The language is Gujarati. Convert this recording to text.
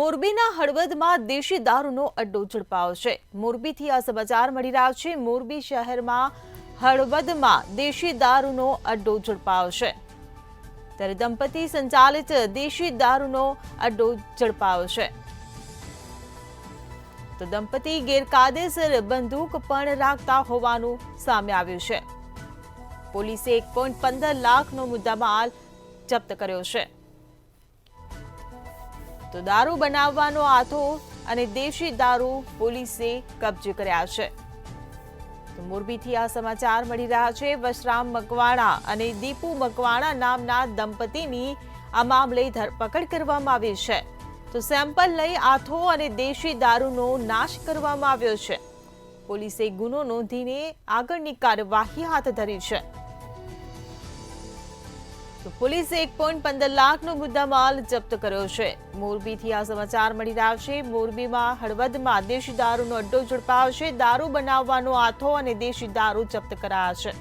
મોરબીના હળવદમાં દેશી દારૂનો અડ્ડો ઝડપાયો છે। મોરબીથી આ સમાચાર મળી રહ્યા છે। મોરબી શહેરમાં હળવદમાં દેશી દારૂનો અડ્ડો ઝડપાયો છે। ત્યારે દંપતી સંચાલિત દેશી દારૂનો અડ્ડો ઝડપાયો છે। તો દંપતી ગેરકાયદેસર બંદૂક પણ રાખતા હોવાનું સામે આવ્યું છે। પોલીસે 1.15 લાખનો મુદ્દામાલ જપ્ત કર્યો છે। તો દારૂ બનાવવાનો આથો અને દેશી દારૂ પોલીસે કબજે કર્યા છે। તો મોરબીથી આ સમાચાર મળી રહ્યા છે। વશરામ મકવાણા અને દીપુ મકવાણા નામના દંપતીની આ મામલે ધરપકડ કરવામાં આવી છે। તો સેમ્પલ લઈ આથો અને દેશી દારૂનો નાશ કરવામાં આવ્યો છે। પોલીસે ગુનો નોંધીને આગળની કાર્યવાહી હાથ ધરી છે। તો પોલીસે 1.15 લાખનો મુદ્દામાલ જપ્ત કર્યો છે। મોરબીથી આ સમાચાર મળી રહ્યા છે। મોરબીમાં હળવદમાં દેશી દારૂનો અડ્ડો ઝડપાયો છે। દારૂ બનાવવાનો આથો અને દેશી દારૂ જપ્ત કરાયા છે।